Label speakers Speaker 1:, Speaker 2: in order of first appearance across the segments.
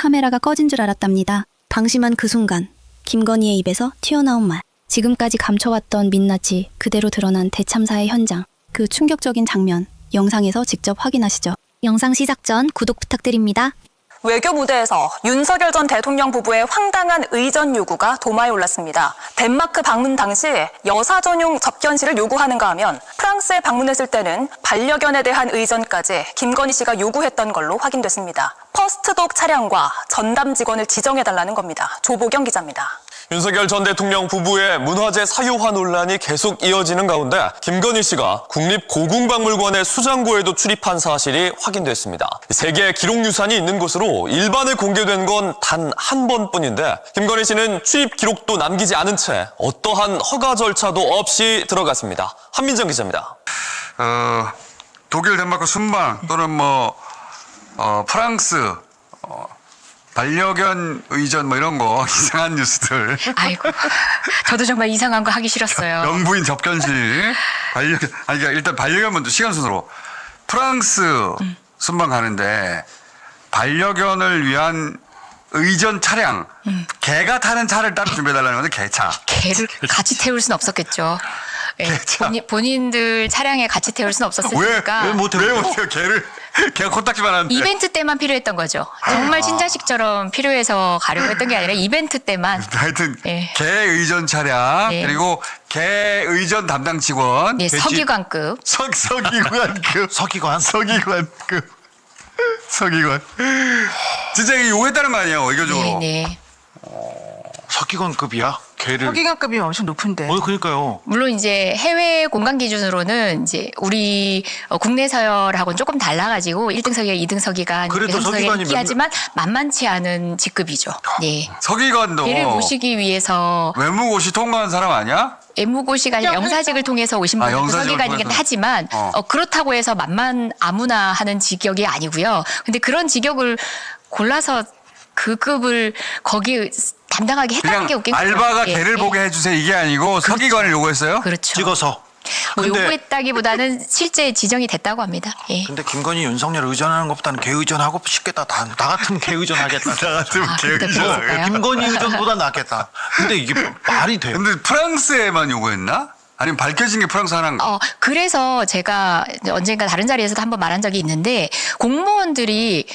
Speaker 1: 카메라가 꺼진 줄 알았답니다. 방심한 그 순간 김건희의 입에서 튀어나온 말. 지금까지 감춰왔던 민낯이 그대로 드러난 대참사의 현장. 그 충격적인 장면 영상에서 직접 확인하시죠. 영상 시작 전 구독 부탁드립니다.
Speaker 2: 외교 무대에서 윤석열 전 대통령 부부의 황당한 의전 요구가 도마에 올랐습니다. 덴마크 방문 당시 여사 전용 접견실을 요구하는가 하면 프랑스에 방문했을 때는 반려견에 대한 의전까지 김건희 씨가 요구했던 걸로 확인됐습니다. 퍼스트독 차량과 전담 직원을 지정해달라는 겁니다. 조보경 기자입니다.
Speaker 3: 윤석열 전 대통령 부부의 문화재 사유화 논란이 계속 이어지는 가운데 김건희 씨가 국립고궁박물관의 수장고에도 출입한 사실이 확인됐습니다. 세계 기록유산이 있는 곳으로 일반에 공개된 건 단 한 번뿐인데 김건희 씨는 출입 기록도 남기지 않은 채 어떠한 허가 절차도 없이 들어갔습니다. 한민정 기자입니다.
Speaker 4: 독일, 덴마크 순방 또는 프랑스 반려견 의전 이런 거 이상한 뉴스들.
Speaker 5: 아이고, 저도 정말 이상한 거 하기 싫었어요.
Speaker 4: 영부인 접견실 반려견 그러니까 일단 반려견 먼저 시간 순으로 프랑스 순방 가는데 반려견을 위한 의전 차량 개가 타는 차를 따로 준비해달라는 건데 개차.
Speaker 5: 개를 같이 태울 순 없었겠죠. 예, 본인들 차량에 같이 태울 순 없었으니까.
Speaker 4: 왜 못해요? 개가 코딱지만 하는데.
Speaker 5: 이벤트 때만 필요했던 거죠. 정말 신자식처럼 필요해서 가려고 했던 게 아니라 이벤트 때만.
Speaker 4: 하여튼
Speaker 5: 예.
Speaker 4: 개 의전 차량
Speaker 5: 예.
Speaker 4: 그리고 개 의전 담당 직원.
Speaker 5: 예, 서기관급.
Speaker 4: 서기관급. 서기관. 진짜 이거 요구했다는 거 아니에요, 의교적으로.
Speaker 5: 네.
Speaker 6: 서기관급이야? 개를.
Speaker 7: 서기관급이 엄청 높은데.
Speaker 6: 그러니까요.
Speaker 5: 물론 이제 해외 공간 기준으로는 이제 우리 국내 서열하고는 조금 달라가지고 1등 서기가 2등 서기가
Speaker 6: 그래도 서기관이
Speaker 5: 하지만 만만치 않은 직급이죠. 네.
Speaker 4: 서기관도
Speaker 5: 개를 모시기 위해서
Speaker 4: 외무고시 통과한 사람 아니야?
Speaker 5: 외무고시가 아니라 영사직을 통해서 오신 분도
Speaker 4: 영사직을
Speaker 5: 서기관이긴
Speaker 4: 통해서.
Speaker 5: 하지만 그렇다고 해서 만만 아무나 하는 직역이 아니고요. 근데 그런 직역을 골라서 그 급을 거기 담당하게 했다는 게
Speaker 4: 그냥
Speaker 5: 웃긴 거죠.
Speaker 4: 알바가
Speaker 5: 예,
Speaker 4: 개를
Speaker 5: 예.
Speaker 4: 보게 해주세요 이게 아니고 서기관을 요구했어요?
Speaker 5: 그렇죠.
Speaker 6: 찍어서.
Speaker 5: 뭐
Speaker 6: 근데-
Speaker 5: 요구했다기보다는 실제 지정이 됐다고 합니다. 예.
Speaker 6: 근데 김건희 윤석열 의전하는 것보다는 개 의전하고 싶겠다. 나 같으면 개 의전하겠다.
Speaker 4: 나 같으면 개
Speaker 5: 그때
Speaker 4: 의전.
Speaker 5: 그랬을까요?
Speaker 6: 김건희 의전보다 낫겠다. 근데 이게 말이 돼요.
Speaker 4: 근데 프랑스에만 요구했나? 아니면 밝혀진 게 프랑스 하나인가?
Speaker 5: 그래서 제가 언젠가 다른 자리에서도 한번 말한 적이 있는데 공무원들이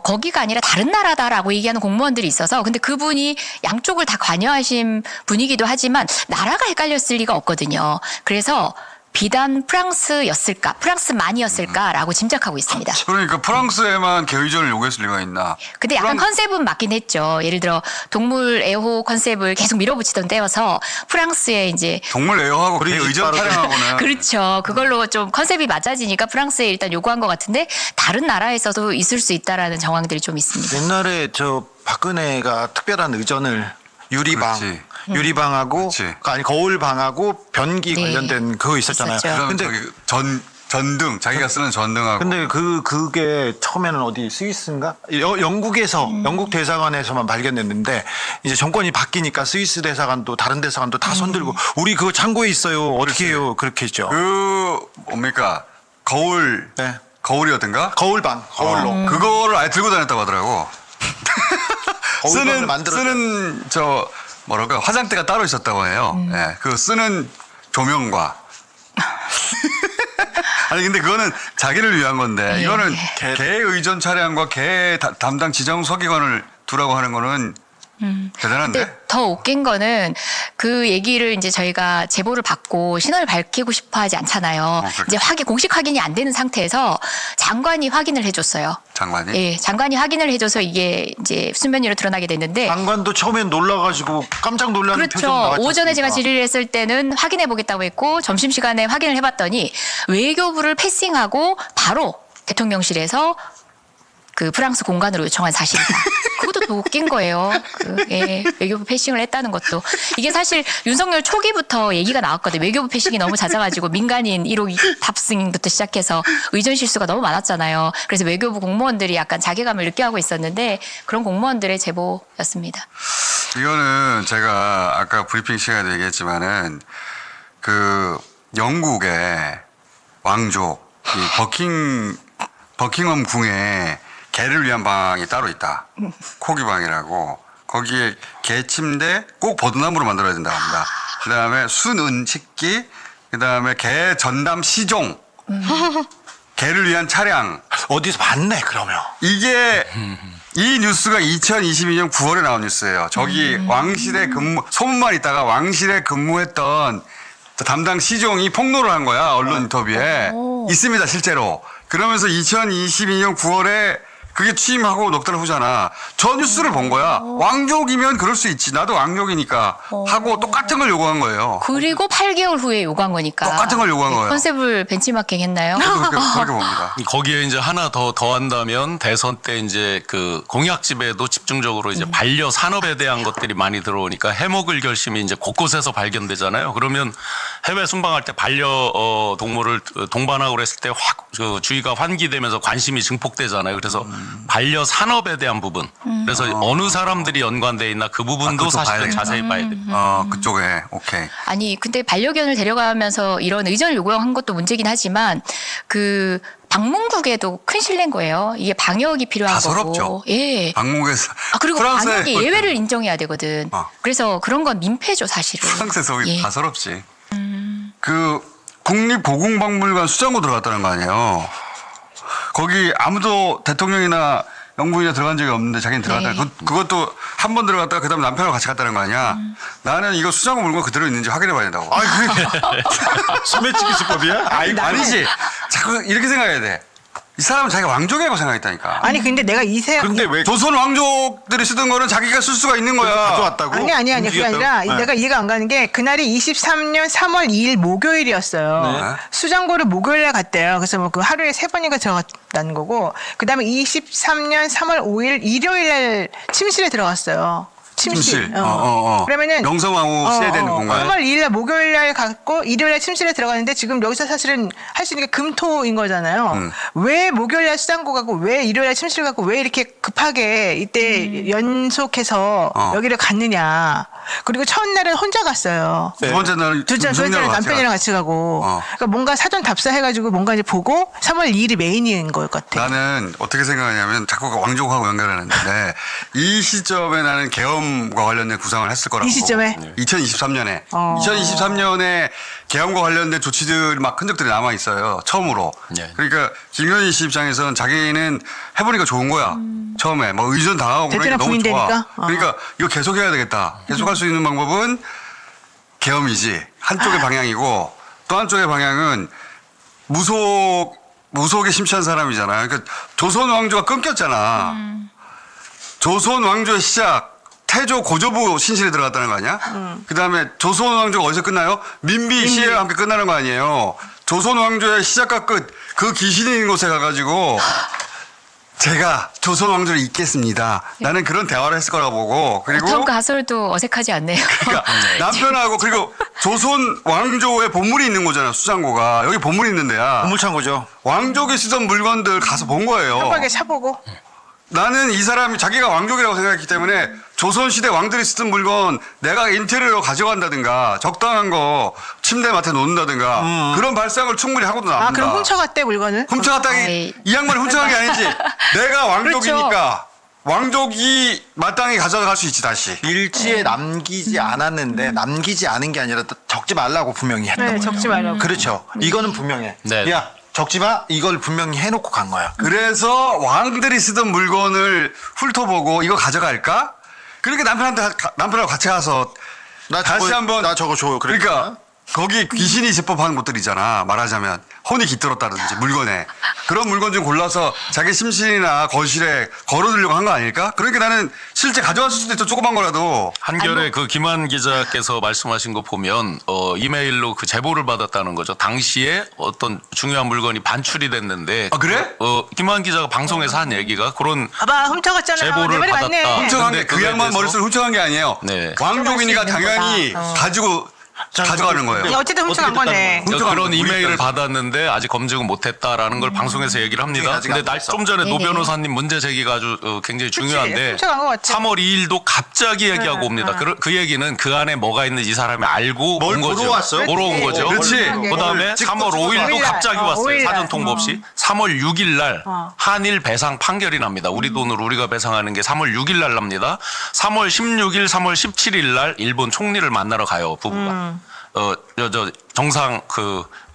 Speaker 5: 거기가 아니라 다른 나라다라고 얘기하는 공무원들이 있어서 근데 그분이 양쪽을 다 관여하신 분이기도 하지만 나라가 헷갈렸을 리가 없거든요. 그래서 비단 프랑스였을까, 프랑스만이었을까라고 짐작하고 있습니다.
Speaker 4: 그러니까 프랑스에만 개 의전을 요구했을 리가 있나?
Speaker 5: 근데 약간
Speaker 4: 프랑-
Speaker 5: 컨셉은 맞긴 했죠. 예를 들어 동물 애호 컨셉을 계속 밀어붙이던 때여서 프랑스에 이제
Speaker 4: 동물 애호하고 개
Speaker 6: 그리고
Speaker 4: 의전
Speaker 6: 빠르게.
Speaker 4: 타령하고는
Speaker 5: 그렇죠. 그걸로 좀 컨셉이 맞아지니까 프랑스에 일단 요구한 것 같은데 다른 나라에서도 있을 수 있다라는 정황들이 좀 있습니다.
Speaker 6: 옛날에 저 박근혜가 특별한 의전을 유리방.
Speaker 4: 그렇지.
Speaker 6: 유리방하고
Speaker 4: 그렇지.
Speaker 6: 아니 거울방하고 변기
Speaker 5: 네.
Speaker 6: 관련된 그거 있었잖아요.
Speaker 5: 있었죠.
Speaker 4: 그다음에
Speaker 6: 근데
Speaker 4: 저기 전등 자기가 쓰는 전등하고
Speaker 6: 근데 그게 처음에는 어디 스위스인가? 영국에서 영국 대사관에서만 발견됐는데 이제 정권이 바뀌니까 스위스 대사관도 다른 대사관도 다 손들고 우리 그거 창고에 있어요. 어떻게 해요? 그렇게 했죠.
Speaker 4: 뭡니까 거울
Speaker 6: 네.
Speaker 4: 거울이었던가?
Speaker 6: 거울방, 거울로.
Speaker 4: 그거를 아예 들고 다녔다고 하더라고.
Speaker 6: 거울방을 만들었죠.
Speaker 4: 쓰는 저 뭐랄까 화장대가 따로 있었다고 해요. 예, 그 쓰는 조명과. 아니 근데 그거는 자기를 위한 건데
Speaker 5: 예.
Speaker 4: 이거는 개 의전 차량과 개 담당 지정 서기관을 두라고 하는 거는 대단한데.
Speaker 5: 근데 더 웃긴 거는 그 얘기를 이제 저희가 제보를 받고 신원을 밝히고 싶어 하지 않잖아요. 이제 공식 확인이 안 되는 상태에서 장관이 확인을 해줬어요.
Speaker 4: 장관이?
Speaker 5: 예, 장관이 확인을 해줘서 이게 이제 수면 위로 드러나게 됐는데
Speaker 6: 장관도 처음엔 놀라가지고 깜짝 놀라는 표정
Speaker 5: 그렇죠.
Speaker 6: 나왔지
Speaker 5: 오전에 제가
Speaker 6: 않습니까?
Speaker 5: 질의를 했을 때는 확인해 보겠다고 했고 점심시간에 확인을 해봤더니 외교부를 패싱하고 바로 대통령실에서 그 프랑스 공간으로 요청한 사실이다. 그것도 더 웃긴 거예요. 외교부 패싱을 했다는 것도. 이게 사실 윤석열 초기부터 얘기가 나왔거든요. 외교부 패싱이 너무 잦아가지고 민간인 1호 탑승부터 시작해서 의전 실수가 너무 많았잖아요. 그래서 외교부 공무원들이 약간 자괴감을 느껴하고 있었는데 그런 공무원들의 제보였습니다. 이거는
Speaker 4: 제가 아까 브리핑 시간에 얘기했지만은 그 영국의 왕족 이 버킹엄 궁에 개를 위한 방이 따로 있다. 코기방이라고. 거기에 개 침대 꼭 버드나무로 만들어야 된다고 합니다. 그다음에 순은 식기, 그다음에 개 전담 시종, 개를 위한 차량.
Speaker 6: 어디서 봤네 그러면.
Speaker 4: 이게 이 뉴스가 2022년 9월에 나온 뉴스예요. 저기 왕실에 소문만 있다가 왕실에 근무했던 담당 시종이 폭로를 한 거야. 언론 인터뷰에. 있습니다, 실제로. 그러면서 2022년 9월에 그게 취임하고 넉 달 후잖아. 저 뉴스를 본 거야. 왕족이면 그럴 수 있지. 나도 왕족이니까 하고 똑같은 걸 요구한 거예요.
Speaker 5: 그리고 8개월 후에 요구한 거니까.
Speaker 4: 똑같은 걸 요구한 거예요.
Speaker 5: 컨셉을 벤치마킹 했나요?
Speaker 4: 그렇게 봅니다.
Speaker 7: 거기에 이제 하나 더 더한다면 대선 때 이제 그 공약집에도 집중적으로 이제 반려 산업에 대한 것들이 많이 들어오니까 해먹을 결심이 이제 곳곳에서 발견되잖아요. 그러면 해외 순방할 때 반려 동물을 동반하고 그랬을 때 확 그 주의가 환기되면서 관심이 증폭되잖아요. 그래서 반려 산업에 대한 부분. 그래서 어느 사람들이 연관돼 있나 그 부분도
Speaker 4: 그것도 봐야
Speaker 7: 사실은
Speaker 4: 되겠다.
Speaker 7: 자세히 봐야 됩니다.
Speaker 4: 그쪽에 오케이.
Speaker 5: 아니 근데 반려견을 데려가면서 이런 의전을 요구한 것도 문제긴 하지만 그 방문국에도 큰 실례인 거예요. 이게 방역이 필요한
Speaker 4: 다
Speaker 5: 거고.
Speaker 4: 서럽죠.
Speaker 5: 예.
Speaker 4: 방문국에서
Speaker 5: 그리고
Speaker 4: 프랑스에
Speaker 5: 방역이 예외를 인정해야 되거든.
Speaker 4: 어.
Speaker 5: 그래서 그런 건 민폐죠 사실은.
Speaker 4: 프랑스에서
Speaker 5: 예.
Speaker 4: 다 서럽지. 그 국립고궁박물관 수장고 들어갔다는 거 아니에요. 거기 아무도 대통령이나 영부인이나 들어간 적이 없는데 자기는 들어갔다.
Speaker 5: 네.
Speaker 4: 그것도 한 번 들어갔다가 그다음에 남편하고 같이 갔다는 거 아니야. 나는 이거 수장고 물건 그대로 있는지 확인해 봐야 된다고.
Speaker 6: 소매치기 수법이야?
Speaker 4: 아니지. 자꾸 이렇게 생각해야 돼. 이 사람은 자기가 왕족이라고 생각했다니까.
Speaker 8: 아니 근데 내가
Speaker 6: 근데 왜
Speaker 4: 조선 왕족들이 쓰던 거는 자기가 쓸 수가 있는 거야.
Speaker 6: 가져왔다고?
Speaker 8: 아니 그게
Speaker 6: 움직였다고?
Speaker 8: 아니라
Speaker 6: 네.
Speaker 8: 내가 이해가 안 가는 게 그날이 23년 3월 2일 목요일이었어요.
Speaker 4: 네.
Speaker 8: 수장고를 목요일에 갔대요. 그래서 뭐 그 하루에 3번인가 들어갔다는 거고 그다음에 23년 3월 5일 일요일날 침실에 들어갔어요. 침실. 그러면은
Speaker 4: 명성황후 시대에 되는 공간.
Speaker 8: 3월 2일날 목요일날 갔고 일요일날 침실에 들어갔는데 지금 여기서 사실은 할 수 있는 게 금토인 거잖아요. 왜 목요일날 수장고 가고 왜 일요일날 침실 가고 왜 이렇게 급하게 이때 연속해서 여기를 갔느냐. 그리고 첫날은 혼자 갔어요.
Speaker 4: 두 번째 날은
Speaker 8: 둘째 날은 남편이랑 같이 가고. 그러니까 뭔가 사전 답사해가지고 뭔가 이제 보고 3월 2일이 메인인 것 같아.
Speaker 4: 나는 어떻게 생각하냐면 자꾸 왕족하고 연결하는데 이 시점에 나는 계엄과 관련된 구상을 했을 거라고.
Speaker 8: 이 시점에?
Speaker 4: 2023년에.
Speaker 8: 어.
Speaker 4: 2023년에 계엄과 관련된 조치들 막 흔적들이 남아 있어요. 처음으로.
Speaker 7: 네.
Speaker 4: 그러니까 김건희 씨 입장에서는 자기는 해보니까 좋은 거야. 처음에 뭐 의전 당하고 그러니까
Speaker 8: 대통령
Speaker 4: 너무 좋아.
Speaker 8: 부인되니까?
Speaker 4: 그러니까 이거 계속해야 되겠다. 계속할 수 있는 방법은 계엄이지. 한쪽의 방향이고 또 한쪽의 방향은 무속에 심취한 사람이잖아요. 그러니까 조선 왕조가 끊겼잖아. 조선 왕조의 시작 태조 고조부 신실에 들어갔다는 거 아니야? 그다음에 조선 왕조가 어디서 끝나요? 민비 시해와 함께 끝나는 거 아니에요? 조선 왕조의 시작과 끝 그 귀신이 있는 곳에 가가지고 제가 조선 왕조를 잇겠습니다. 나는 그런 대화를 했을 거라고 보고 그리고
Speaker 5: 어떤 가설도 어색하지 않네요.
Speaker 4: 그러니까 남편하고 그리고 조선 왕조의 보물이 있는 거잖아 수장고가 여기 보물이 있는 데야.
Speaker 6: 보물창고죠.
Speaker 4: 왕족이 쓰던 물건들 가서 본 거예요.
Speaker 8: 협박에 차보고.
Speaker 4: 나는 이 사람이 자기가 왕족이라고 생각했기 때문에 조선시대 왕들이 쓰던 물건 내가 인테리어로 가져간다든가 적당한 거 침대 맡에 놓는다든가 그런 발상을 충분히 하고도 남는다.
Speaker 8: 그럼 훔쳐갔대 물건을?
Speaker 4: 훔쳐갔다기
Speaker 5: 아이.
Speaker 4: 이 양반이 훔쳐간 게 아니지. 내가 왕족이니까
Speaker 8: 그렇죠.
Speaker 4: 왕족이 마땅히 가져갈 수 있지 다시.
Speaker 6: 일지에 남기지 않았는데 남기지 않은 게 아니라 또 적지 말라고 분명히 했던
Speaker 8: 네,
Speaker 6: 거죠.
Speaker 8: 적지 말라고.
Speaker 6: 그렇죠. 이거는 분명해.
Speaker 7: 네.
Speaker 6: 야 적지 마. 이걸 분명히 해놓고 간 거야.
Speaker 4: 그래서 왕들이 쓰던 물건을 훑어보고 이거 가져갈까? 그러니까 남편하고 같이 가서 다시 한번
Speaker 6: 나 저거 줘.
Speaker 4: 그러니까 거기 귀신이 제법하는 곳들이잖아. 말하자면 혼이 깃들었다든지 물건에 그런 물건 좀 골라서 자기 심신이나 거실에 걸어두려고 한 거 아닐까? 그러니까 나는 실제 가져왔을 수도 있어 조그만 거라도.
Speaker 7: 한결에 그 김한 기자께서 말씀하신 거 보면 이메일로 그 제보를 받았다는 거죠. 당시에 어떤 중요한 물건이 반출이 됐는데
Speaker 4: 아, 그래?
Speaker 7: 김한 기자가 방송에서 한 얘기가 그런
Speaker 8: 봐봐 훔쳐갔잖아요.
Speaker 7: 제보를
Speaker 8: 내 말이
Speaker 7: 받았다.
Speaker 8: 맞네.
Speaker 4: 훔쳐간 게
Speaker 7: 근데
Speaker 4: 그
Speaker 7: 그거에
Speaker 4: 양반
Speaker 7: 대해서?
Speaker 4: 머릿속에 훔쳐간 게 아니에요.
Speaker 7: 네.
Speaker 4: 왕족이니까
Speaker 8: 가져갈 수 있는
Speaker 4: 당연히
Speaker 8: 거다.
Speaker 4: 가지고 가져가는 거예요.
Speaker 8: 어쨌든 훔쳐간 거네.
Speaker 4: 훔쳐간
Speaker 7: 그런
Speaker 4: 거예요.
Speaker 7: 이메일을
Speaker 4: 우리까지.
Speaker 7: 받았는데 아직 검증은 못했다라는 걸 방송에서 얘기를 합니다.
Speaker 6: 아직
Speaker 7: 근데
Speaker 6: 안 됐어.
Speaker 7: 좀 전에 노
Speaker 5: 네네.
Speaker 7: 변호사님 문제 제기가 아주 굉장히 중요한데
Speaker 8: 훔쳐간 것 같아.
Speaker 7: 3월 2일도 갑자기 얘기하고 옵니다. 그 얘기는 그 안에 뭐가 있는지 이 사람이 알고
Speaker 6: 뭘
Speaker 7: 온 거죠.
Speaker 6: 보러 왔어요?
Speaker 7: 보러 온 거죠.
Speaker 4: 그렇지.
Speaker 7: 그다음에
Speaker 6: 찍고
Speaker 7: 3월 5일도
Speaker 8: 오일 날.
Speaker 7: 갑자기 왔어요.
Speaker 8: 5일 날.
Speaker 7: 사전 통보 없이. 3월 6일 날 한일 배상 판결이 납니다. 우리 돈으로 우리가 배상하는 게 3월 6일 날 납니다. 3월 16일, 3월 17일 날 일본 총리를 만나러 가요, 부부가. 정상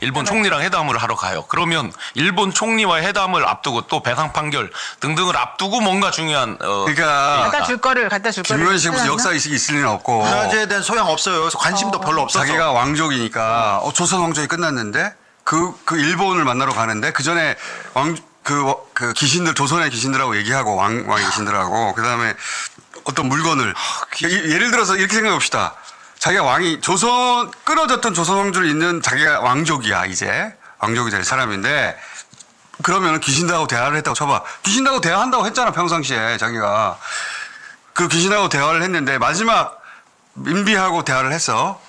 Speaker 7: 일본 총리랑 회담을 하러 가요. 그러면 일본 총리와 회담을 앞두고 또 배상 판결 등등을 앞두고 뭔가 중요한
Speaker 4: 그러니까
Speaker 8: 갖다 줄 거를.
Speaker 4: 김건희 씨가 무슨 역사 의식이 있을 리는 없고
Speaker 6: 문화재에 대한 소양 없어요. 그래서 관심도 별로 없어서.
Speaker 4: 자기가 왕족이니까 조선 왕족이 끝났는데 그 일본을 만나러 가는데 그 전에 그 귀신들 조선의 귀신들하고 얘기하고 왕의 귀신들하고 그다음에 어떤 물건을 예를 들어서 이렇게 생각해 봅시다. 자기가 끊어졌던 조선 왕조를 잇는 자기가 왕족이야 이제 왕족이 될 사람인데 그러면 귀신들하고 대화를 했다고 쳐봐. 귀신들하고 대화한다고 했잖아 평상시에 자기가 그 귀신하고 대화를 했는데 마지막 민비하고 대화를 했어.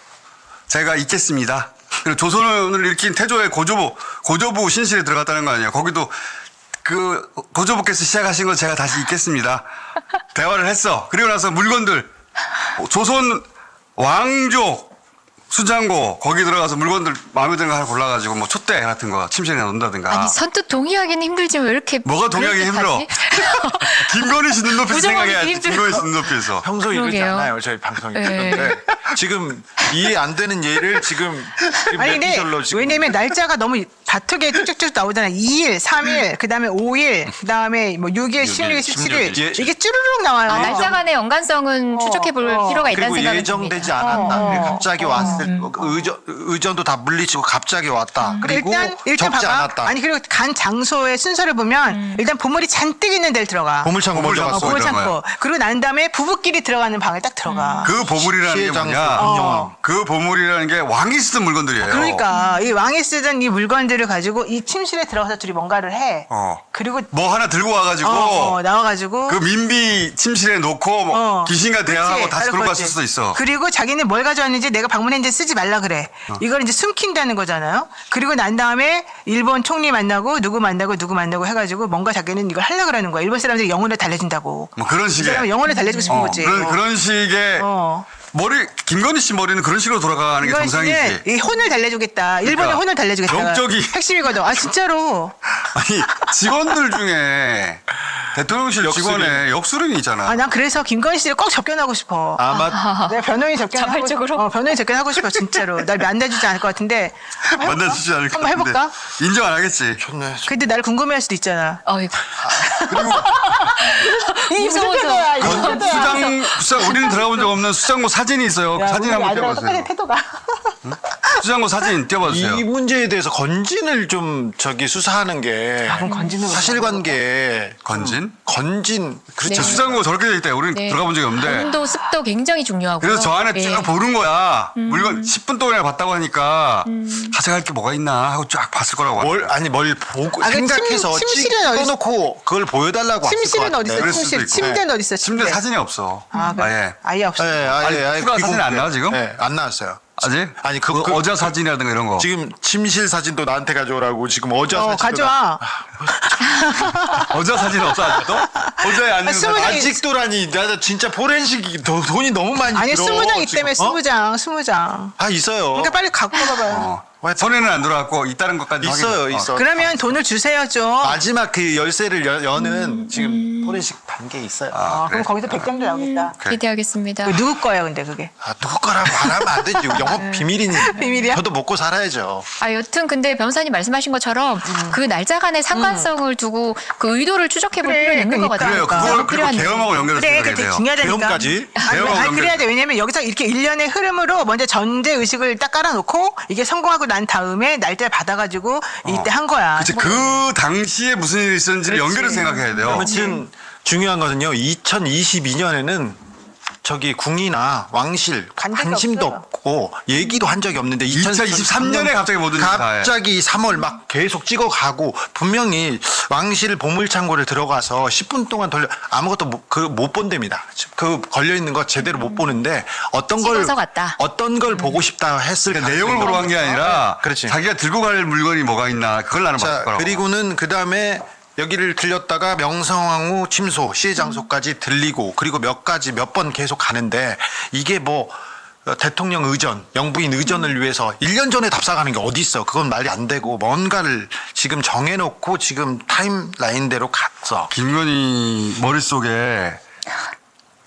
Speaker 4: 제가 있겠습니다. 그리고 조선을 일으킨 태조의 고조부 신실에 들어갔다는 거 아니에요. 거기도 그 고조부께서 시작하신 거 제가 다시 있겠습니다. 대화를 했어. 그리고 나서 물건들 조선 왕족 수장고 거기 들어가서 물건들 마음에 드는 거 하나 골라가지고 뭐 촛대 같은 거 침실에 놓는다든가.
Speaker 5: 아니 선뜻 동의하기는 힘들지만 왜 이렇게
Speaker 4: 뭐가 동의하기 힘들어?
Speaker 5: 그럴듯하지?
Speaker 4: 김건희 씨 눈높이에서
Speaker 5: 부정하기
Speaker 4: 생각해야지.
Speaker 5: 힘들어.
Speaker 4: 김건희 씨 눈높이에서.
Speaker 6: 평소에 이러지
Speaker 5: 그러게요.
Speaker 6: 않아요. 저희 방송이.
Speaker 5: 네.
Speaker 6: 그런데 지금 이해 안 되는 예를 지금
Speaker 8: 아니 근데
Speaker 6: 메시절로 지금
Speaker 8: 왜냐면 날짜가 너무 다투게 쭉쭉쭉 나오잖아. 2일, 3일, 그다음에 5일, 그다음에 뭐 6일, 16일, 17일
Speaker 7: 16일.
Speaker 8: 이게 쭈루룩 나와요.
Speaker 5: 날짜 간의 연관성은 추적해 볼 필요가 있다는
Speaker 6: 그리고
Speaker 5: 생각이
Speaker 6: 예정되지
Speaker 5: 듭니다.
Speaker 6: 않았다. 그리고 갑자기 왔을 의전도 다 물리치고 갑자기 왔다. 그리고
Speaker 8: 일단
Speaker 6: 적지
Speaker 8: 봐봐.
Speaker 6: 않았다.
Speaker 8: 아니 그리고 간 장소의 순서를 보면 일단 보물이 잔뜩 있는 데를 들어가.
Speaker 6: 보물창고 먼저
Speaker 4: 보물창고.
Speaker 6: 갔어.
Speaker 8: 보물
Speaker 4: 들어가요.
Speaker 8: 창고. 그리고 난 다음에 부부끼리 들어가는 방에 딱 들어가.
Speaker 4: 그 보물이라는 게
Speaker 6: 시해장소,
Speaker 4: 뭐냐?
Speaker 6: 인정함.
Speaker 4: 그 보물이라는 게 왕이 쓰던 물건들이에요.
Speaker 8: 그러니까 이 왕이 쓰던 이 물건들을 가지고 이 침실에 들어가서 둘이 뭔가를 해. 그리고
Speaker 4: 뭐 하나 들고 와가지고
Speaker 8: 나와가지고
Speaker 4: 그 민비 침실에 놓고 뭐 귀신과 대화하고
Speaker 8: 그렇지.
Speaker 4: 다시
Speaker 8: 바로
Speaker 4: 돌아갈
Speaker 8: 그렇지.
Speaker 4: 수도 있어.
Speaker 8: 그리고 자기는 뭘 가져왔는지 내가 방문했는지 쓰지 말라 그래. 이걸 이제 숨긴다는 거잖아요. 그리고 난 다음에 일본 총리 만나고 누구 만나고 해가지고 뭔가 자기는 이걸 하려고 그러는 거야. 일본 사람들이 영혼을 달래주겠다고.
Speaker 4: 뭐 그런
Speaker 8: 이
Speaker 4: 식의
Speaker 8: 사람은 영혼을 달래주고 싶은 거지.
Speaker 4: 그런 식의 김건희 씨 머리는 그런 식으로 돌아가는 게
Speaker 8: 이건
Speaker 4: 정상이지.
Speaker 8: 이 혼을 달래주겠다. 일본의
Speaker 4: 그러니까
Speaker 8: 혼을 달래주겠다.
Speaker 4: 영적이-
Speaker 8: 핵심이거든. 아 진짜로.
Speaker 4: 아니 직원들 중에 대통령실 직원에 역술인이 있잖아.
Speaker 8: 아 난 그래서 김건희 씨를 꼭 접견하고 싶어.
Speaker 6: 아마
Speaker 8: 내가 변호인
Speaker 5: 자발적으로?
Speaker 8: 변호인 접견하고 싶어 진짜로. 날 만나주지 않을 것 같은데.
Speaker 4: 만나주지 않을 것
Speaker 8: 한번
Speaker 4: 같은데.
Speaker 8: 해볼까?
Speaker 4: 인정 안 하겠지.
Speaker 6: 좋네.
Speaker 8: 근데 나를 궁금해할 수도 있잖아.
Speaker 5: 어이구.
Speaker 8: 이 무슨
Speaker 5: 무서워서.
Speaker 8: 태도야? 이 무슨 태도야?
Speaker 4: 수장 우리는 들어가본 적 없는 수장고 사진이 있어요. 그
Speaker 8: 야,
Speaker 4: 사진
Speaker 8: 우리
Speaker 4: 한번
Speaker 8: 아들하고 똑같은
Speaker 4: 띄워봐주세요.
Speaker 8: 태도가.
Speaker 4: 수장고 사진 띄워봐 주세요.
Speaker 6: 이 문제에 대해서 건진을 좀 수사하는 게
Speaker 8: 그럼 건진으로
Speaker 6: 사실관계
Speaker 4: 건진?
Speaker 6: 건진 그렇죠.
Speaker 4: 저 수장고 저렇게 돼 있다. 우리는
Speaker 5: 네.
Speaker 4: 들어가본 적이 없는데.
Speaker 5: 온도 습도 굉장히 중요하고요.
Speaker 4: 그래서 저 안에
Speaker 5: 네.
Speaker 4: 쭉 보는 거야. 물건 10분 동안에 봤다고 하니까 가져갈 게 뭐가 있나 하고 쫙 봤을 거라고.
Speaker 6: 뭘 보고
Speaker 8: 아, 그
Speaker 6: 생각해서
Speaker 8: 침실은 어디 있어?
Speaker 6: 찍어놓고 그걸 보여달라고 왔을 것
Speaker 8: 침실은 어디
Speaker 6: 같은데.
Speaker 8: 있어?
Speaker 4: 그럴 수도
Speaker 8: 침실.
Speaker 4: 있고.
Speaker 8: 침대는 어디 있어?
Speaker 4: 침대 사진이 없어.
Speaker 8: 아, 그래. 아예 없어.
Speaker 6: 예,
Speaker 4: 아니, 추가 사진 안 나와, 지금?
Speaker 6: 네, 안 나왔어요.
Speaker 4: 아직?
Speaker 6: 아니
Speaker 4: 그 어자 사진이라든가 이런 거.
Speaker 6: 지금 침실 사진도 나한테 가져오라고 지금 어자 사진도
Speaker 8: 가져와.
Speaker 4: 어자 사진 없어 아직도? 어자에 앉는
Speaker 8: 스무
Speaker 4: 사진.
Speaker 8: 장
Speaker 6: 아직도라니 나 진짜 포렌식이 돈이 너무 많이
Speaker 8: 아니
Speaker 6: 들어.
Speaker 8: 20장 있다며
Speaker 6: 지금.
Speaker 8: 20장.
Speaker 6: 아 있어요.
Speaker 8: 그러니까 빨리 갖고 와봐봐요.
Speaker 4: 손에는 안 들어갔고 있다는 것까지
Speaker 6: 있어요,
Speaker 4: 확인.
Speaker 6: 있어.
Speaker 8: 그러면 돈을 주세요 좀.
Speaker 6: 마지막 그 열쇠를 여는 지금 포렌식 단계에 있어요.
Speaker 8: 그럼 거기서 100장도 나오겠다.
Speaker 5: 기대하겠습니다.
Speaker 8: 그거 누구 거예요 근데 그게?
Speaker 6: 누구 거라고 말하면 안 되지. 영업 비밀이니.
Speaker 8: 비밀이야?
Speaker 6: 저도 먹고 살아야죠.
Speaker 5: 아, 여튼 근데 변호사님 말씀하신 것처럼 그 날짜 간의 상관성을 두고 그 의도를 추적해 볼
Speaker 8: 그래,
Speaker 5: 필요는 있는 것
Speaker 8: 그러니까.
Speaker 5: 같아요.
Speaker 4: 그래요. 그걸 그리고
Speaker 5: 필요한
Speaker 4: 계엄하고 연결해서
Speaker 8: 그래,
Speaker 4: 생각해야
Speaker 8: 그게
Speaker 4: 돼요.
Speaker 8: 중요하다니까.
Speaker 6: 계엄까지?
Speaker 4: 계엄하고
Speaker 8: 아니,
Speaker 4: 연결.
Speaker 8: 그래야 돼. 왜냐면 여기서 이렇게 일련의 흐름으로 먼저 전제 의식을 딱 깔아놓고 이게 성공하고 난 다음에 날짜를 받아가지고 이때 한 거야.
Speaker 4: 그치, 그 당시에 무슨 일이 있었는지를 연결해서 생각해야 돼요.
Speaker 6: 아무튼 중요한 것은요. 2022년에는 저기 궁이나 왕실
Speaker 8: 간 적이
Speaker 6: 관심도
Speaker 8: 없어요.
Speaker 6: 없고 얘기도 한 적이 없는데
Speaker 4: 2023년에 갑자기 모든 일이 다 해.
Speaker 6: 갑자기 3월 막 계속 찍어가고 분명히 왕실 보물창고를 들어가서 10분 동안 돌려 아무것도 못 본답니다. 그 걸려 있는 거 제대로 못 보는데 어떤 걸
Speaker 5: 찍어서 갔다.
Speaker 6: 어떤 걸 보고 싶다 했을
Speaker 4: 그러니까 내용을 보러 간 게 아니라
Speaker 6: 그렇지.
Speaker 4: 자기가 들고 갈 물건이 뭐가 있나 그걸 나는 봤을
Speaker 6: 자,
Speaker 4: 거라고.
Speaker 6: 그리고는 그 다음에 여기를 들렸다가 명성황후 침소 시해 장소까지 들리고 그리고 몇 번 계속 가는데 이게 뭐 대통령 의전, 영부인 의전을 위해서 1년 전에 답사가는 게 어디 있어? 그건 말이 안 되고 뭔가를 지금 정해놓고 지금 타임라인대로 갔어.
Speaker 4: 김건희 머릿속에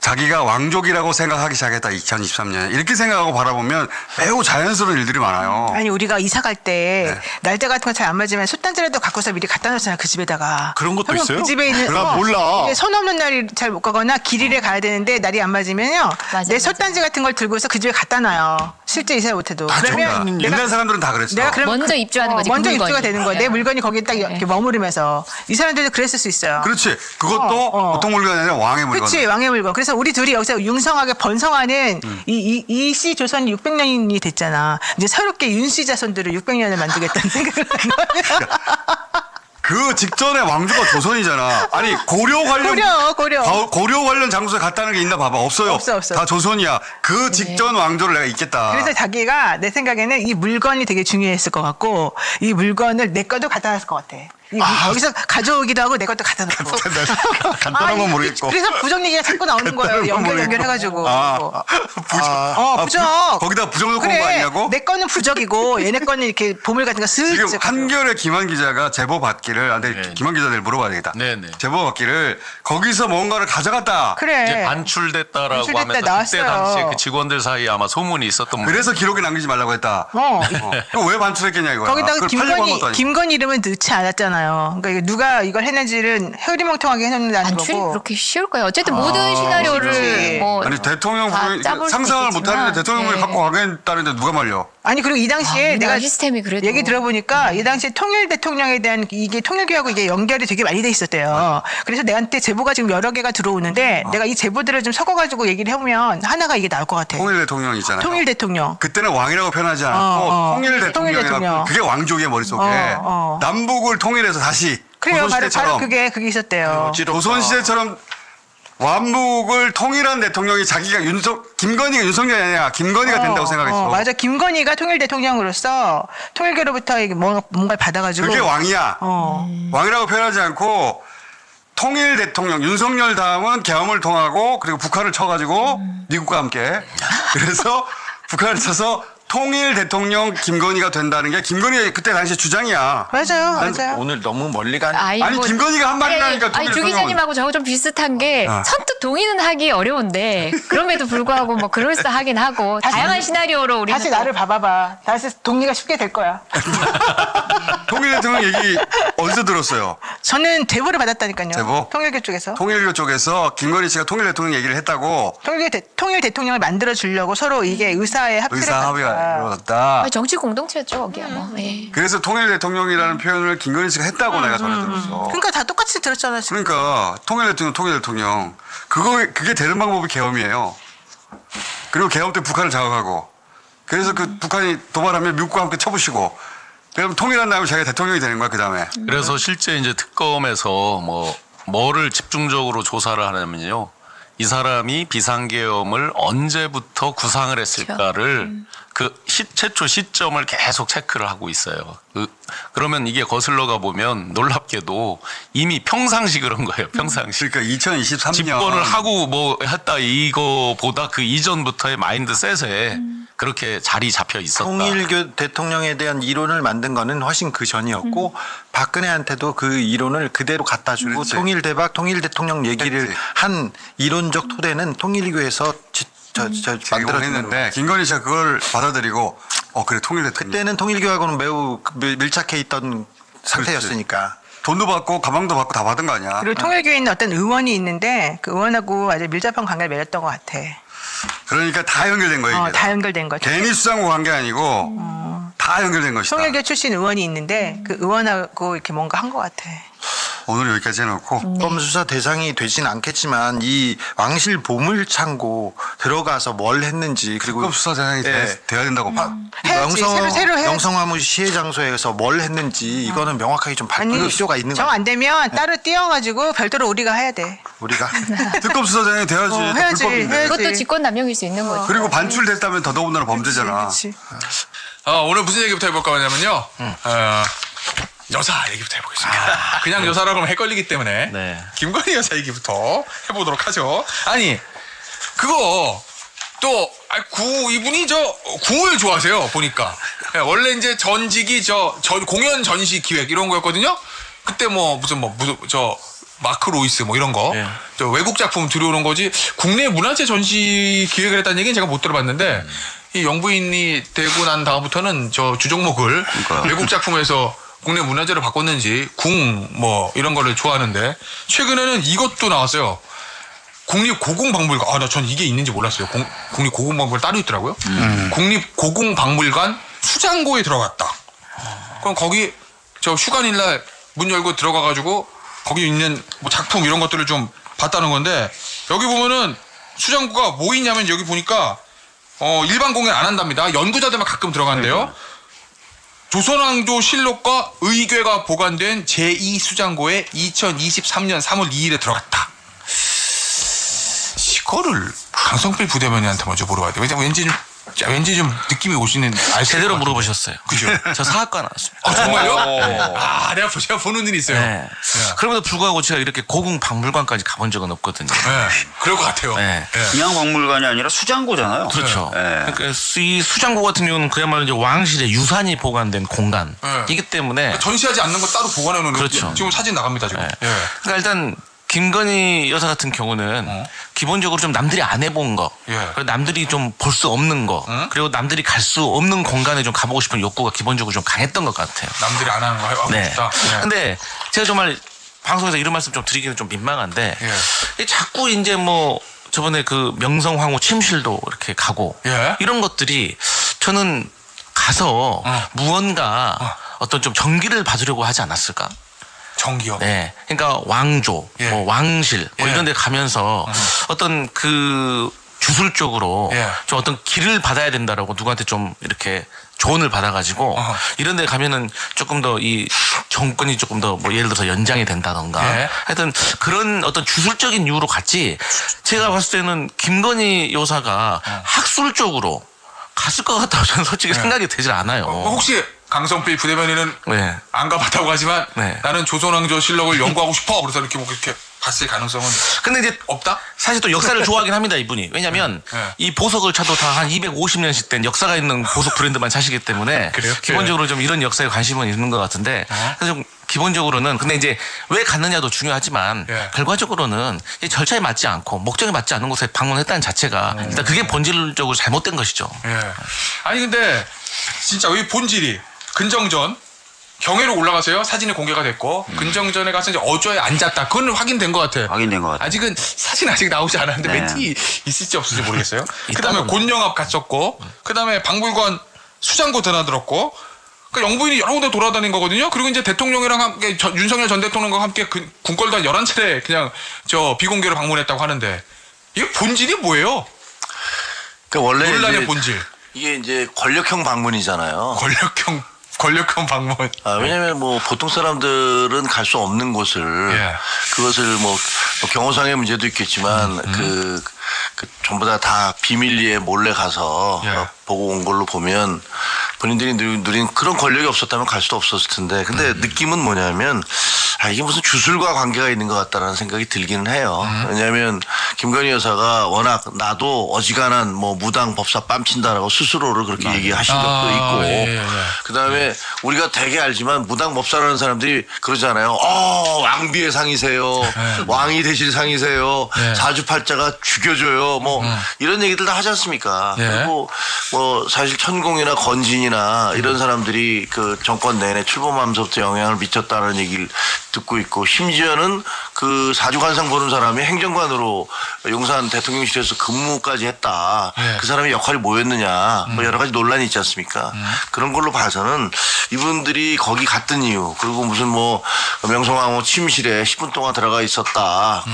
Speaker 4: 자기가 왕족이라고 생각하기 시작했다 2023년에 이렇게 생각하고 바라보면 매우 자연스러운 일들이 많아요.
Speaker 8: 아니 우리가 이사 갈 때
Speaker 4: 네.
Speaker 8: 날짜 같은 거 잘 안 맞으면 솥단지라도 갖고서 미리 갖다 놓잖아요 그 집에다가.
Speaker 6: 그런 것도
Speaker 8: 그러면
Speaker 6: 있어요?
Speaker 8: 그 집에 있는
Speaker 6: 나 몰라.
Speaker 8: 이게 손 없는 날이 잘 못 가거나 길일에 가야 되는데 날이 안 맞으면요
Speaker 5: 맞아,
Speaker 8: 내
Speaker 5: 맞아.
Speaker 8: 솥단지 같은 걸 들고서 그 집에 갖다 놔요. 실제 이사를 못해도.
Speaker 6: 다
Speaker 8: 그러면
Speaker 6: 정말
Speaker 4: 옛날 사람들은 다 그랬어.
Speaker 8: 내가 그럼
Speaker 5: 먼저 입주하는 거지, 그
Speaker 8: 먼저 입주가
Speaker 5: 물건이.
Speaker 8: 되는 거야. 내 물건이 거기에 딱 이렇게 머무르면서 이 사람들도 그랬을 수 있어요.
Speaker 4: 그렇지. 그것도 보통 물건이 아니라 왕의 물건.
Speaker 8: 그렇지 왕의 물건. 그래서 우리 둘이 여기서 융성하게 번성하는 이씨 조선이 600년이 됐잖아. 이제 새롭게 윤씨 자손들을 600년을 만들겠다는 생각을 한 거야.
Speaker 4: 그 직전에 왕조가 조선이잖아. 아니 고려 관련
Speaker 8: 고려.
Speaker 4: 고려 관련 장소에 갔다는 게 있나 봐봐. 없어요.
Speaker 8: 없어.
Speaker 4: 다 조선이야. 그 직전 왕조를 내가 있겠다.
Speaker 8: 그래서 자기가 내 생각에는 이 물건이 되게 중요했을 것 같고 이 물건을 내 것도 갖다 놨을 것 같아. 여기서 가져오기도 하고 내 것도 갖다 놓고.
Speaker 4: 간단한 건 모르겠고.
Speaker 8: 그래서 부정 얘기가 자꾸 나오는 거예요. 연결해가지고. 부적.
Speaker 4: 거기다 부정 넣고 온 거 아니냐고?
Speaker 8: 내 거는 부적이고 얘네 거는 이렇게 보물 같은 거
Speaker 4: 지금
Speaker 8: 쓱.
Speaker 4: 한겨레 김한 기자가 제보 받기를
Speaker 7: 네.
Speaker 4: 김한 기자 내일 물어봐야 되겠다.
Speaker 7: 네네.
Speaker 4: 제보 받기를 거기서 뭔가를 가져갔다.
Speaker 8: 그래.
Speaker 7: 이제 반출됐다라고
Speaker 8: 반출됐다
Speaker 7: 하면서
Speaker 8: 나왔어요.
Speaker 7: 그때 당시에 그 직원들 사이에 아마 소문이 있었던 모양이에요.
Speaker 4: 그래서 기록에 남기지 말라고 했다.
Speaker 8: 어.
Speaker 4: 왜 반출했겠냐 이거야.
Speaker 8: 거기다가
Speaker 4: 그걸 팔려고 한 것도 아니고.
Speaker 8: 김건희 이름은 넣지 않았잖아요. 그러니까 이게 누가 이걸 했는지는 흐리멍텅하게 해놓는다는
Speaker 5: 반출이
Speaker 8: 거고.
Speaker 5: 그렇게 쉬울 거예요. 어쨌든 모든 시나리오를
Speaker 8: 그렇지.
Speaker 5: 뭐
Speaker 4: 아니 대통령
Speaker 5: 다
Speaker 4: 부인
Speaker 5: 짜볼 수
Speaker 4: 상상을
Speaker 5: 있겠지만,
Speaker 4: 못하는데 대통령이
Speaker 5: 네.
Speaker 4: 갖고 가겠다는데 누가 말려?
Speaker 8: 아니 그리고 이 당시에
Speaker 5: 우리나라
Speaker 8: 내가
Speaker 5: 시스템이 그래도
Speaker 8: 얘기 들어보니까 이 당시에 통일 대통령에 대한 이게 통일교하고 이게 연결이 되게 많이 돼 있었대요. 그래서 내한테 제보가 지금 여러 개가 들어오는데 내가 이 제보들을 좀 섞어가지고 얘기를 해보면 하나가 이게 나올 것 같아.
Speaker 4: 통일 대통령 있잖아요.
Speaker 8: 통일 대통령.
Speaker 4: 그때는 왕이라고 표현하지 않았고 통일
Speaker 8: 통일 대통령.
Speaker 4: 대통령이라고 그게 왕족의 머릿속에 남북을 통일해서 다시
Speaker 8: 그래요. 바로
Speaker 4: 조선시대처럼
Speaker 8: 그게 있었대요.
Speaker 4: 조선시대처럼 왕북을 통일한 대통령이 자기가 김건희가 윤석열이 아니라 김건희가 된다고 생각했어.
Speaker 8: 맞아. 김건희가 통일 대통령으로서 통일교로부터 이게 뭔가를 받아가지고.
Speaker 4: 그게 왕이야. 왕이라고 표현하지 않고 통일 대통령 윤석열 다음은 계엄을 통하고 그리고 북한을 쳐가지고 미국과 함께 그래서 북한을 쳐서 통일 대통령 김건희가 된다는 게 김건희의 그때 당시 주장이야.
Speaker 8: 맞아요.
Speaker 6: 오늘 너무 멀리 간
Speaker 4: 아니 김건희가 한 말이라니까
Speaker 5: 아니 조
Speaker 4: 통일
Speaker 5: 기자님하고 저거 좀 비슷한 게 선뜻 동의는 하기 어려운데 그럼에도 불구하고 뭐 그럴싸하긴 하고 다양한 시나리오로 우리는
Speaker 8: 다시 나를 봐봐봐. 다시 동의가 쉽게 될 거야.
Speaker 4: 통일 대통령 얘기 어디서 들었어요?
Speaker 8: 저는 제보를 받았다니까요.
Speaker 4: 제보?
Speaker 8: 통일교 쪽에서.
Speaker 4: 통일교 쪽에서 김건희 씨가 통일 대통령 얘기를 했다고
Speaker 8: 통일 대통령을 만들어 주려고 서로 이게 의사의 합의를
Speaker 4: 의사 합의가 이루어졌다.
Speaker 5: 아니, 정치 공동체였죠 거기야 뭐. 예.
Speaker 4: 그래서 통일 대통령이라는 표현을 김건희 씨가 했다고 내가 전해 들었어.
Speaker 8: 그러니까 다 똑같이 들었잖아 지금.
Speaker 4: 그러니까 통일 대통령 그게 되는 방법이 계엄이에요. 그리고 계엄 때 북한을 자극하고 그래서 그 북한이 도발하면 미국과 함께 쳐부시고 그럼 통일한 다음에 자기가 대통령이 되는 거야 그 다음에.
Speaker 7: 그래서 실제 이제 특검에서 뭐를 집중적으로 조사를 하냐면요. 이 사람이 비상계엄을 언제부터 구상을 했을까를 그 최초 시점을 계속 체크를 하고 있어요. 그러면 이게 거슬러가 보면 놀랍게도 이미 평상시 그런 거예요. 평상시.
Speaker 4: 그러니까 2023년
Speaker 7: 집권을 하고 뭐 했다 이거보다 그 이전부터의 마인드셋에 그렇게 자리 잡혀 있었다.
Speaker 6: 통일교 대통령에 대한 이론을 만든 거는 훨씬 그 전이었고 박근혜한테도 그 이론을 그대로 갖다 주고
Speaker 4: 그렇지.
Speaker 6: 통일 대박 통일 대통령 얘기를
Speaker 4: 그렇지.
Speaker 6: 한 이론적 토대는 통일교에서
Speaker 4: 만들어냈는데 김건희 씨가 그걸 받아들이고 그래 통일 대통령.
Speaker 6: 그때는 통일교하고는 매우 밀착해 있던 상태였으니까.
Speaker 4: 돈도 받고 가방도 받고 다 받은 거 아니야.
Speaker 8: 그리고 통일교에 있는 어떤 의원이 있는데 그 의원하고 아주 밀접한 관계를 맺었던 것 같아.
Speaker 4: 그러니까 다 연결된 거예요. 이게
Speaker 8: 다 연결된 거죠.
Speaker 4: 괜히 수장고 간 게 아니고 다 연결된 것이다.
Speaker 8: 통일교 출신 의원이 있는데 그 의원하고 이렇게 뭔가 한 것 같아.
Speaker 4: 오늘 여기까지 해놓고
Speaker 6: 검 수사 대상이 되진 않겠지만 이 왕실 보물 창고 들어가서 뭘 했는지 그리고
Speaker 4: 특검 수사 대상이 돼야 된다고 봐.
Speaker 8: 해야지. 새로 해야지.
Speaker 6: 영성화무 시해 장소에서 뭘 했는지 이거는 명확하게 좀 밝힐 필요가 있는
Speaker 8: 정
Speaker 6: 거예요.
Speaker 8: 안 되면 따로 띄워가지고 별도로 우리가 해야 돼.
Speaker 6: 우리가
Speaker 4: 특검 수사 대상이 돼야지.
Speaker 8: 해야지.
Speaker 4: 불법인데.
Speaker 8: 해야지.
Speaker 5: 그것도 직권남용일 수 있는 거죠.
Speaker 4: 그리고 반출됐다면 더더군다나 범죄잖아.
Speaker 8: 그렇지.
Speaker 9: 오늘 무슨 얘기부터 해볼까 하냐면요. 여사 얘기부터 해보겠습니다. 그냥 여사라고 하면 헷갈리기 때문에 김건희 여사 얘기부터 해보도록 하죠. 아니 그거 또 이분이 궁을 좋아하세요 보니까. 원래 이제 전직이 공연 전시 기획 이런 거였거든요. 그때 무슨 마크 로이스 이런 거 저 외국 작품 들여오는 거지 국내 문화재 전시 기획을 했다는 얘기는 제가 못 들어봤는데 이 영부인이 되고 난 다음부터는 저 주종목을 외국 작품에서 국내 문화재로 바꿨는지 궁 이런 거를 좋아하는데 최근에는 이것도 나왔어요. 국립고궁박물관. 전 이게 있는지 몰랐어요. 국립고궁박물관 따로 있더라고요. 국립고궁박물관 수장고에 들어갔다. 그럼 거기 저 휴관일날 문 열고 들어가가지고 거기 있는 작품 이런 것들을 좀 봤다는 건데 여기 보면은 수장고가 뭐 있냐면 여기 보니까 일반 공연 안 한답니다. 연구자들만 가끔 들어간대요. 조선왕조 실록과 의궤가 보관된 제2수장고에 2023년 3월 2일에 들어갔다. 이거를 강성필 부대변인한테 먼저 물어봐야 돼. 왠지 좀 느낌이 오시는.
Speaker 10: 제대로 물어보셨어요.
Speaker 9: 그죠?
Speaker 10: 저 사학과 나왔습니다.
Speaker 9: 정말요? 제가 보는 일이 있어요.
Speaker 10: 네. 그럼에도 불구하고 제가 이렇게 고궁 박물관까지 가본 적은 없거든요.
Speaker 9: 네. 그럴 것 같아요.
Speaker 10: 네.
Speaker 11: 그냥 박물관이 아니라 수장고잖아요.
Speaker 10: 그렇죠.
Speaker 11: 네.
Speaker 10: 그러니까 이 수장고 같은 경우는 그야말로 이제 왕실의 유산이 보관된 공간이기 때문에
Speaker 9: 전시하지 않는 거 따로 보관해 놓는.
Speaker 10: 그렇죠.
Speaker 9: 지금 사진 나갑니다 지금.
Speaker 10: 네. 그러니까 일단 김건희 여사 같은 경우는 기본적으로 좀 남들이 안 해본 거, 그리고 남들이 좀 볼 수 없는 거, 그리고 남들이 갈 수 없는 공간에 좀 가보고 싶은 욕구가 기본적으로 좀 강했던 것 같아요.
Speaker 9: 남들이 안 하는 거 하고 싶다.
Speaker 10: 근데 제가 정말 방송에서 이런 말씀 좀 드리기는 좀 민망한데 자꾸 이제 저번에 그 명성황후 침실도 이렇게 가고 이런 것들이 저는 가서 무언가 어떤 좀 정기를 받으려고 하지 않았을까?
Speaker 9: 정기요.
Speaker 10: 네, 그러니까 왕조, 왕실 이런 데 가면서 어떤 그 주술적으로 좀 어떤 길을 받아야 된다라고 누구한테 좀 이렇게 조언을 받아가지고 이런 데 가면은 조금 더 이 정권이 조금 더 예를 들어서 연장이 된다던가 하여튼 그런 어떤 주술적인 이유로 갔지. 제가 봤을 때는 김건희 여사가 학술적으로 갔을 것 같다고 저는 솔직히 생각이 되질 않아요.
Speaker 9: 혹시 강성필 부대변인은 안 가봤다고 하지만 나는 조선왕조 실록을 연구하고 싶어. 그래서 이렇게 갔을 가능성은
Speaker 10: 근데 이제
Speaker 9: 없다?
Speaker 10: 사실 또 역사를 좋아하긴 합니다, 이분이. 왜냐면 이 보석을 차도 다 한 250년씩 된 역사가 있는 보석 브랜드만 차시기 때문에 기본적으로 좀 이런 역사에 관심은 있는 것 같은데 그래서 좀 기본적으로는 근데 이제 왜 갔느냐도 중요하지만 결과적으로는 이 절차에 맞지 않고 목적에 맞지 않는 곳에 방문했다는 자체가 일단 그게 본질적으로 잘못된 것이죠.
Speaker 9: 아니 근데 진짜 이 본질이 근정전 경회로 올라가서요. 사진이 공개가 됐고 근정전에 가서 이제 어조에 앉았다. 그건 확인된 것 같아요.
Speaker 11: 확인된 것 같아요.
Speaker 9: 아직은 사진 아직 나오지 않았는데 멘티 있을지 없을지 모르겠어요. 그다음에 곤령 앞 갔었고 그다음에 박물관 수장고 드나들었고 그러니까 영부인이 여러 군데 돌아다닌 거거든요. 그리고 이제 대통령이랑 함께 윤석열 전 대통령과 함께 궁궐도 한 11차례 그냥 비공개로 방문했다고 하는데 이게 본질이 뭐예요?
Speaker 12: 그러니까 원래
Speaker 9: 논란의 본질.
Speaker 12: 이게 이제 권력형 방문이잖아요.
Speaker 9: 권력형 방문.
Speaker 12: 왜냐면 보통 사람들은 갈 수 없는 곳을 그것을 경호상의 문제도 있겠지만 그 전부 다 비밀리에 몰래 가서 보고 온 걸로 보면 본인들이 누린 그런 권력이 없었다면 갈 수도 없었을 텐데 근데 느낌은 뭐냐면 이게 무슨 주술과 관계가 있는 것 같다라는 생각이 들기는 해요. 왜냐하면 김건희 여사가 워낙 나도 어지간한 무당 법사 뺨친다라고 스스로를 그렇게 얘기하신 적도 있고 그다음에 우리가 되게 알지만 무당 법사라는 사람들이 그러잖아요. 왕비의 상이세요. 왕이 되실 상이세요. 사주팔자가 죽여줘요. 이런 얘기들 다 하지 않습니까? 그리고 사실 천공이나 건진이나 이런 사람들이 그 정권 내내 출범하면서부터 영향을 미쳤다는 얘기를 듣고 있고 심지어는 그 사주관상 보는 사람이 행정관으로 용산 대통령실에서 근무까지 했다. 그 사람의 역할이 뭐였느냐. 뭐 여러 가지 논란이 있지 않습니까? 그런 걸로 봐서는 이분들이 거기 갔던 이유, 그리고 무슨 뭐 명성황후 침실에 10분 동안 들어가 있었다.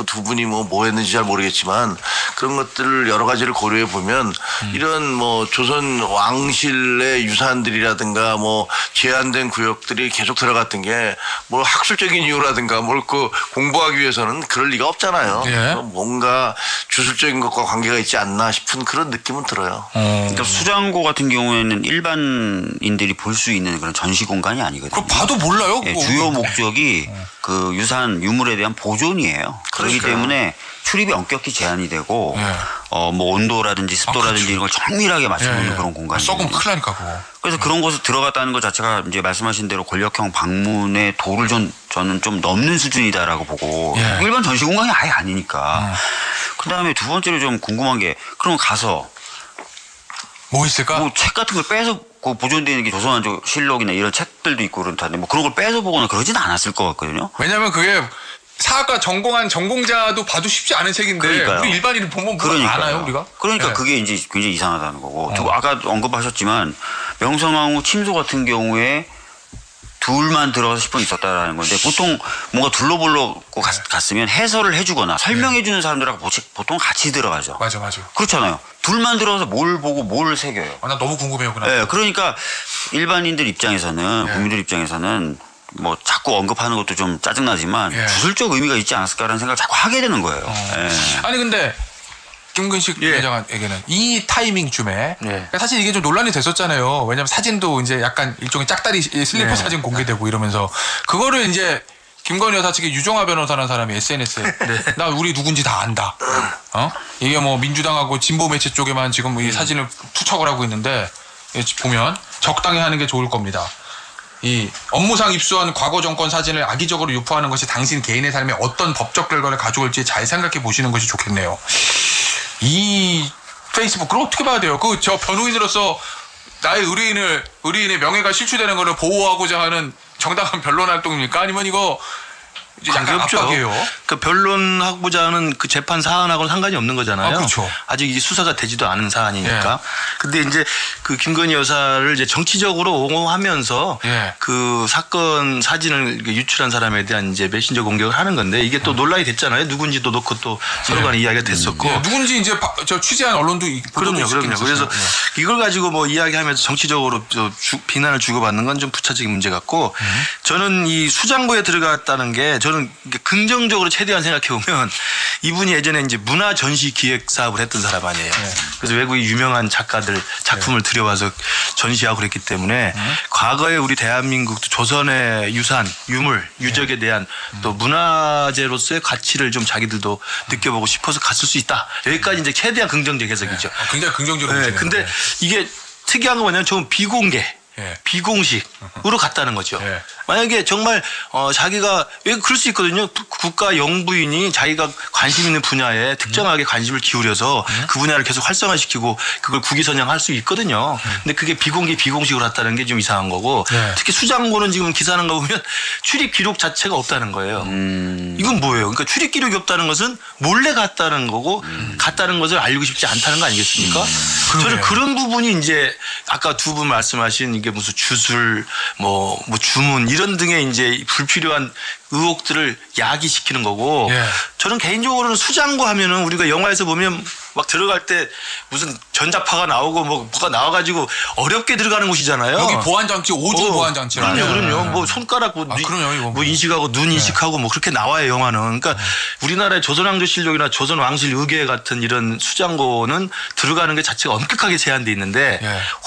Speaker 12: 두 분이 뭐 했는지 잘 모르겠지만 그런 것들을 여러 가지를 고려해 보면 이런 뭐 조선 왕실의 유산들이라든가 뭐 제한된 구역들이 계속 들어갔던 게 뭐 학술적인 이유라든가 뭘 그 공부하기 위해서는 그럴 리가 없잖아요.
Speaker 9: 예.
Speaker 12: 뭔가 주술적인 것과 관계가 있지 않나 싶은 그런 느낌은 들어요.
Speaker 11: 그러니까 수장고 같은 경우에는 일반인들이 볼 수 있는 그런 전시 공간이 아니거든요.
Speaker 9: 그럼 봐도 몰라요?
Speaker 11: 예,
Speaker 9: 그거.
Speaker 11: 주요 목적이 그 유산 유물에 대한 보존이에요. 그렇기 때문에 출입이 엄격히 제한이 되고 뭐 온도라든지 습도라든지 이런 걸 정밀하게 맞춰놓는 그런 공간이에요.
Speaker 9: 썩으면 큰일 나니까 그거.
Speaker 11: 그래서 그런 곳에 들어갔다는 것 자체가 이제 말씀하신 대로 권력형 방문의 도를 저는 좀 넘는 수준이다라고 보고 일반 전시 공간이 아예 아니니까. 그다음에 두 번째로 좀 궁금한 게 그럼 가서
Speaker 9: 뭐 있을까?
Speaker 11: 뭐 책 같은 걸 빼서 그 보존되는 게 조선왕조실록이나 이런 책들도 있고 그렇다는데 뭐 그런 걸 빼서 보거나 그러진 않았을 것 같거든요.
Speaker 9: 왜냐면 그게 사학과 전공한 전공자도 봐도 쉽지 않은 책인데
Speaker 11: 그러니까요.
Speaker 9: 우리 일반인은 보면 뭘 알아요 우리가?
Speaker 11: 그러니까
Speaker 9: 예.
Speaker 11: 그게 이제 굉장히 이상하다는 거고. 또 아까 언급하셨지만 명성황후 침소 같은 경우에 둘만 들어가서 10분 있었다라는 건데 보통 뭔가 둘러보려고 갔으면 해설을 해주거나 설명해주는 사람들하고 보통 같이 들어가죠.
Speaker 9: 맞아.
Speaker 11: 그렇잖아요. 둘만 들어가서 뭘 보고 뭘 새겨요.
Speaker 9: 나 너무 궁금해요 그날.
Speaker 11: 네, 그러니까 일반인들 입장에서는 국민들 입장에서는 뭐 자꾸 언급하는 것도 좀 짜증나지만 주술적 의미가 있지 않았을까라는 생각을 자꾸 하게 되는 거예요.
Speaker 9: 아니 근데 김근식 회장에게는 이 타이밍쯤에 그러니까 사실 이게 좀 논란이 됐었잖아요. 왜냐면 사진도 이제 약간 일종의 짝다리 슬리퍼 사진 공개되고 이러면서 그거를 이제 김건희 여사 측의 유정아 변호사라는 사람이 SNS에 나 우리 누군지 다 안다. 이게 뭐 민주당하고 진보 매체 쪽에만 지금 이 사진을 투척을 하고 있는데 보면 적당히 하는 게 좋을 겁니다. 이 업무상 입수한 과거 정권 사진을 악의적으로 유포하는 것이 당신 개인의 삶에 어떤 법적 결과를 가져올지 잘 생각해 보시는 것이 좋겠네요. 이 페이스북 그걸 어떻게 봐야 돼요? 그 저 변호인으로서 나의 의뢰인의 명예가 실추되는 것을 보호하고자 하는 정당한 변론 활동입니까? 아니면 이거 약간 압박이에요?
Speaker 13: 그 변론하고자 하는 그 재판 사안하고는 상관이 없는 거잖아요.
Speaker 9: 그렇죠.
Speaker 13: 아직 이게 수사가 되지도 않은 사안이니까. 근데 이제 그 김건희 여사를 이제 정치적으로 옹호하면서 그 사건 사진을 유출한 사람에 대한 이제 메신저 공격을 하는 건데 이게 또 논란이 됐잖아요. 누군지도 놓고 또 서로 간에 이야기가 됐었고.
Speaker 9: 누군지 이제 저 취재한 언론도
Speaker 13: 그럼요. 그래서 이걸 가지고 뭐 이야기하면서 정치적으로 비난을 주고받는 건 좀 부차적인 문제 같고 저는 이 수장고에 들어갔다는 게 저는 긍정적으로 최대한 생각해 보면 이분이 예전에 이제 문화 전시 기획 사업을 했던 사람 아니에요. 그래서 외국의 유명한 작가들 작품을 들여와서 전시하고 그랬기 때문에 과거에 우리 대한민국도 조선의 유산, 유물, 유적에 대한 또 문화재로서의 가치를 좀 자기들도 느껴보고 싶어서 갔을 수 있다. 여기까지 이제 최대한 긍정적 해석이죠.
Speaker 9: 굉장히 긍정적으로.
Speaker 13: 근데 이게 특이한 건 뭐냐면 좀 비공개. 비공식으로 갔다는 거죠. 만약에 정말 자기가 왜 그럴 수 있거든요. 국가 영부인이 자기가 관심 있는 분야에 특정하게 관심을 기울여서 그 분야를 계속 활성화시키고 그걸 국위선양할 수 있거든요. 근데 그게 비공식으로 갔다는 게 좀 이상한 거고 특히 수장고는 지금 기사하는 거 보면 출입 기록 자체가 없다는 거예요. 이건 뭐예요? 그러니까 출입 기록이 없다는 것은 몰래 갔다는 거고 갔다는 것을 알고 싶지 않다는 거 아니겠습니까? 저는 그런 부분이 이제 아까 두 분 말씀하신 이게 무슨 주술 뭐 주문 이런 등의 이제 불필요한 의혹들을 야기시키는 거고 저는 개인적으로는 수장고 하면은 우리가 영화에서 보면 막 들어갈 때 무슨 전자파가 나오고 뭐가 나와가지고 어렵게 들어가는 곳이잖아요.
Speaker 9: 여기 보안장치 5중 보안장치라요.
Speaker 13: 그럼요. 뭐 손가락 뭐 인식하고 눈 인식하고 뭐 그렇게 나와요 영화는. 그러니까 우리나라의 조선왕조실록이나 조선왕실의궤 같은 이런 수장고는 들어가는 게 자체가 엄격하게 제한돼 있는데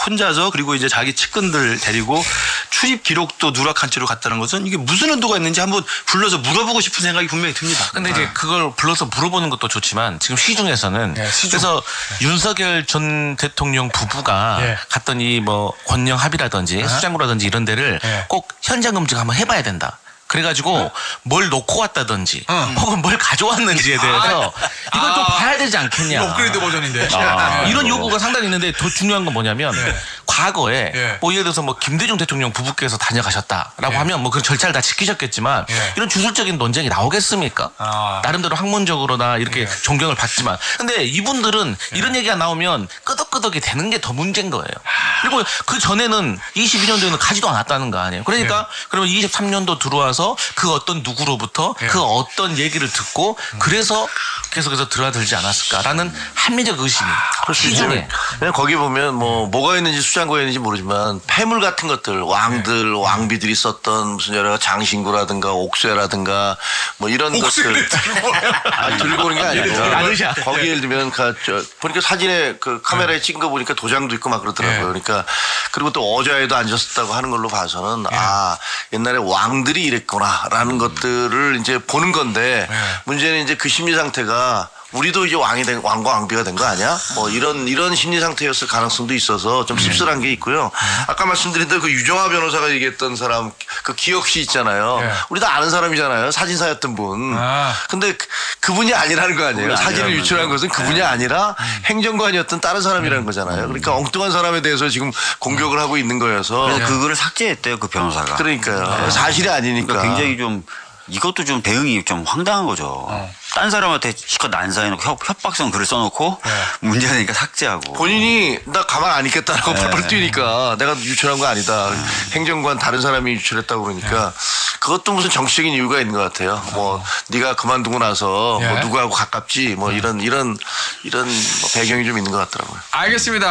Speaker 13: 혼자서 그리고 이제 자기 측근들 데리고 출입 기록도 누락한 채로 갔다는 것은 이게 무슨 의도가 있는지 한번 불러서 물어보고 싶은 생각이 분명히 듭니다.
Speaker 10: 근데 이제 그걸 불러서 물어보는 것도 좋지만 지금 시중에서는 그래서 윤석열 전 대통령 부부가 갔더니 뭐 권영 합의라든지 수장고라든지 이런 데를 꼭 현장 검증 한번 해봐야 된다. 그래가지고 뭘 놓고 왔다든지 혹은 뭘 가져왔는지에 대해서 이걸 좀 봐야 되지 않겠냐.
Speaker 9: 이거 업그레이드 버전인데.
Speaker 10: 이런 요구가 상당히 있는데 더 중요한 건 뭐냐면 과거에
Speaker 9: 예.
Speaker 10: 뭐 예를 들어서 뭐 김대중 대통령 부부께서 다녀가셨다라고 하면 뭐 그런 절차를 다 지키셨겠지만 이런 주술적인 논쟁이 나오겠습니까? 나름대로 학문적으로나 이렇게 존경을 받지만 근데 이분들은 이런 얘기가 나오면 끄덕끄덕이 되는 게 더 문제인 거예요. 그리고 그 전에는 22년도에는 가지도 않았다는 거 아니에요. 그러니까 그러면 23년도 들어와서 그 어떤 누구로부터 그 어떤 얘기를 듣고 그래서 계속해서 들어들지 않았을까라는 합리적 의심이 시중에.
Speaker 12: 그냥 거기 보면 뭐가 있는지 수장고에 있는지 모르지만 폐물 같은 것들 왕들 왕비들이 썼던 무슨 여러 장신구라든가 옥쇠라든가 뭐 이런 것들 들고 오는 게 아니고 거기 예를 들면 보니까 사진에 그 카메라에 찍은 거 보니까 도장도 있고 막 그러더라고요. 그러니까 그리고 또 어좌에도 앉았었다고 하는 걸로 봐서는 옛날에 왕들이 이랬구나라는 것들을 이제 보는 건데 문제는 이제 그 심리 상태가 우리도 이제 왕과 왕비가 된 거 아니야? 뭐 이런 심리 상태였을 가능성도 있어서 좀 씁쓸한 게 있고요. 아까 말씀드린 대로 그 유정화 변호사가 얘기했던 사람 그 기혁 씨 있잖아요. 우리 다 아는 사람이잖아요. 사진사였던 분. 근데 그분이 아니라는 거 아니에요. 사진을 유출한 것은 그분이 아니라 행정관이었던 다른 사람이라는 거잖아요. 그러니까 엉뚱한 사람에 대해서 지금 공격을 하고 있는 거여서.
Speaker 11: 그래서 그거를 삭제했대요, 그 변호사가.
Speaker 12: 그러니까요. 사실이 아니니까.
Speaker 11: 그러니까 굉장히 좀 이것도 좀 대응이 좀 황당한 거죠. 딴 사람한테 실컷 난사해놓고 협박성 글을 써놓고 문제가 되니까 삭제하고.
Speaker 12: 본인이 나 가만 안 있겠다라고 펄펄 뛰니까 내가 유출한 거 아니다. 행정관 다른 사람이 유출했다고 그러니까 그것도 무슨 정치적인 이유가 있는 것 같아요. 뭐 네가 그만두고 나서 뭐 누구하고 가깝지 뭐 이런 뭐 배경이 좀 있는 것 같더라고요.
Speaker 9: 알겠습니다.